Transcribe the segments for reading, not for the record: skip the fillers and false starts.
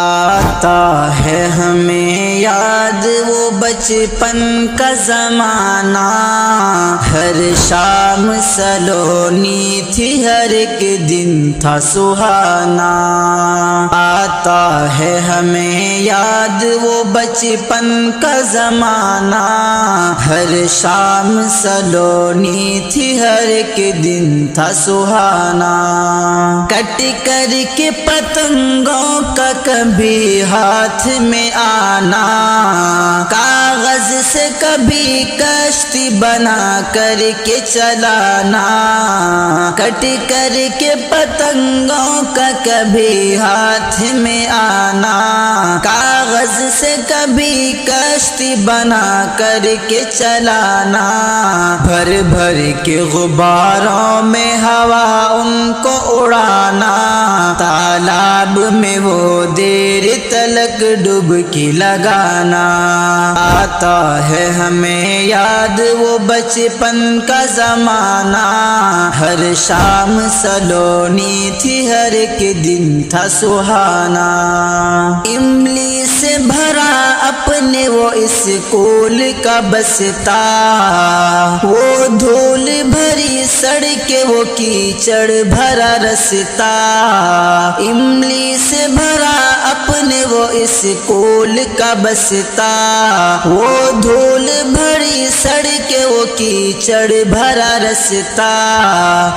آتا ہے ہمیں یاد وہ بچپن کا زمانہ، ہر شام سلونی تھی ہر ایک دن تھا سہانا۔ آتا ہے ہمیں یاد وہ بچپن کا زمانہ، ہر شام سلونی تھی ہر ایک دن تھا سہانا۔ کٹ کر کے پتنگوں کا کبھی ہاتھ میں آنا، کاغذ سے کبھی کشتی بنا کر کے چلانا۔ کٹ کر کے پتنگوں کا کبھی ہاتھ میں آنا، کاغذ سے کبھی کشتی بنا کر کے چلانا۔ بھر بھر کے غباروں میں ہوا ان کو اڑانا، تالاب میں وہ دیر تلک ڈبکی لگانا۔ آتا ہے ہمیں یاد وہ بچپن کا زمانہ، ہر شام سلونی تھی ہر ایک دن تھا سہانا۔ املی سے بھرا اپنے وہ اسکول کا بستا، وہ دھول بھری سڑکیں وہ کیچڑ بھرا رستا۔ املی سے بھرا اپنے وہ اسکول کا بستا، وہ دھول بھری سڑکیں وہ کیچڑ بھرا رستا۔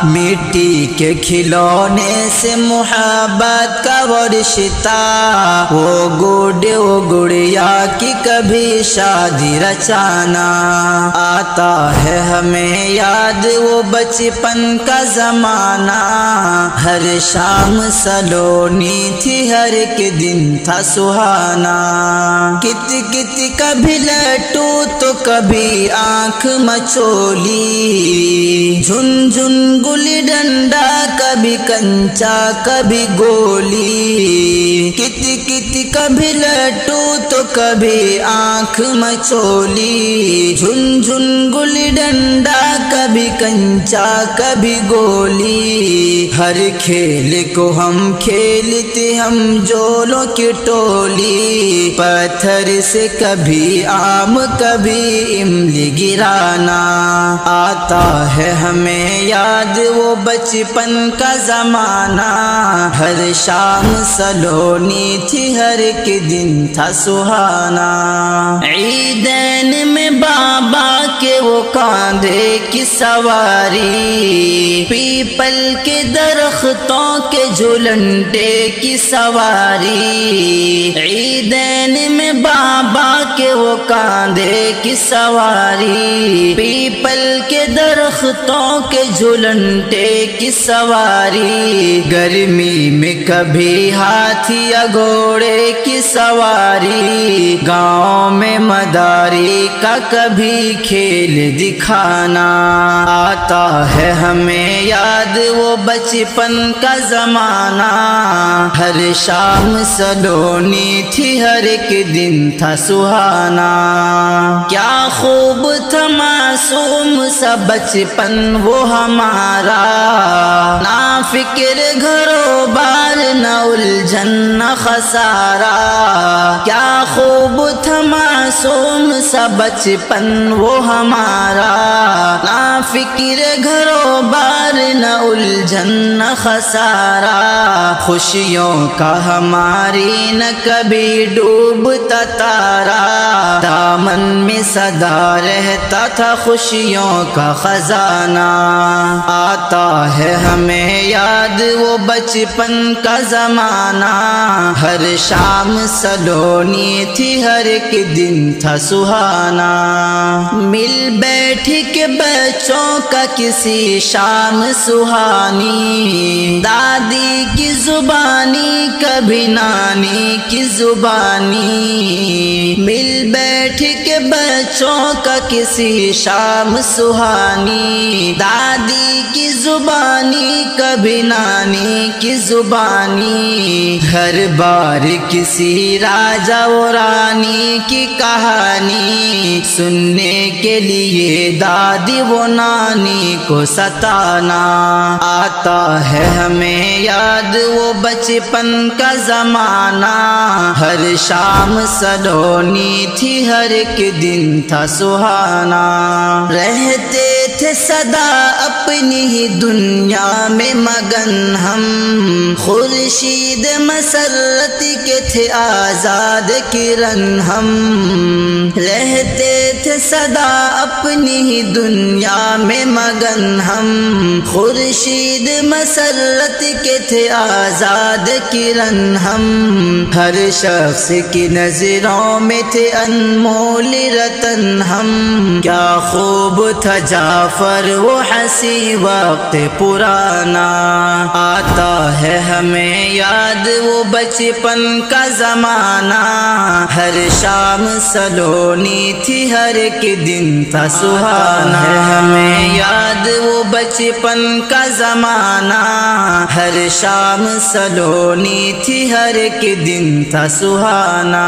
مٹی کے کھلونے سے محبت کا وہ رشتہ، وہ گڑیا کی کبھی شادی رچانا۔ آتا ہے ہمیں یاد وہ بچپن کا زمانہ، ہر شام سلونی تھی ہر ایک دن تھا سہانا۔ کت کت کبھی لٹو تو کبھی آنکھ مچولی، جھن جھن گلی ڈنڈا کبھی کنچا کبھی گولی۔ کت کت کبھی لٹو تو کبھی آنکھ مچولی، جھن جھن گلی ڈنڈا کبھی کنچا کبھی گولی۔ ہر کھیل کو ہم کھیلتے ہم جولوں کی ٹولی، پتھر سے کبھی آم کبھی املی گرانا۔ آتا ہے ہمیں یاد وہ بچپن کا زمانہ، ہر شام سلونی تھی ہر ایک دن تھا سہانا۔ عیدین میں بابا کے وہ کاندھے کی سواری، پیپل کے درختوں کے جھولنٹے کی سواری۔ عیدین میں بابا کے وہ کاندھے کی سواری، پیپل کے درختوں کے جھولنٹے کی سواری۔ گرمی میں کبھی ہاتھی یا گھوڑے کی سواری، گاؤں میں مداری کا کبھی کھیل دکھانا۔ آتا ہے ہمیں یاد وہ بچپن کا زمانہ، ہر شام سلونی تھی ہر ایک دن تھا سہانا۔ کیا خوب تھا معصوم سا بچپن وہ ہمارا، نہ فکر گھر و بار نہ الجھن نہ خسارا۔ کیا خوب تھا معصوم سا بچپن وہ ہمارا، نہ فکر گھر و بار نہ الجھن نہ خسارا۔ خوشیوں کا ہماری نہ کبھی ڈوبتا تارا، دامن میں سدا رہتا تھا خوشیوں کا خزانہ۔ آتا ہے ہمیں یاد وہ بچپن کا زمانہ، ہر شام سلونی تھی ہر ایک دن تھا سہانا۔ مل بیٹھ کے بچوں کا کسی شام سہانی، دادی کی زبانی کبھی نانی کی زبانی۔ مل بیٹھ کے بچوں کا کسی شام سہانی، دادی کی زبانی کبھی نانی کی زبانی، ہر بار کسی راجا و رانی کی کہانی سننے کے لیے دادی و نانی کو ستانا۔ آتا ہے ہمیں یاد وہ بچپن کا زمانہ، ہر شام سلونی تھی ہر ایک دن تھا سہانا، رہتے تھے سدا اپنی ہی دنیا میں مگن ہم، خورشید مسرت کے تھے آزاد کرن ہم، رہتے تھے سدا اپنی ہی دنیا میں مگن ہم، خورشید مسرت کے تھے آزاد کرن ہم، ہر شخص کی نظروں میں تھے انمول رتن ہم، کیا خوب تھا جعفر وہ ہنسی وقت پرانا، آتا ہے ہمیں یاد وہ بچپن کا زمانہ، ہر شام سلونی تھی ہر ایک دن تھا سہانا، ہمیں یاد وہ بچپن کا زمانہ، ہر شام سلونی تھی ہر ایک دن تھا سہانا۔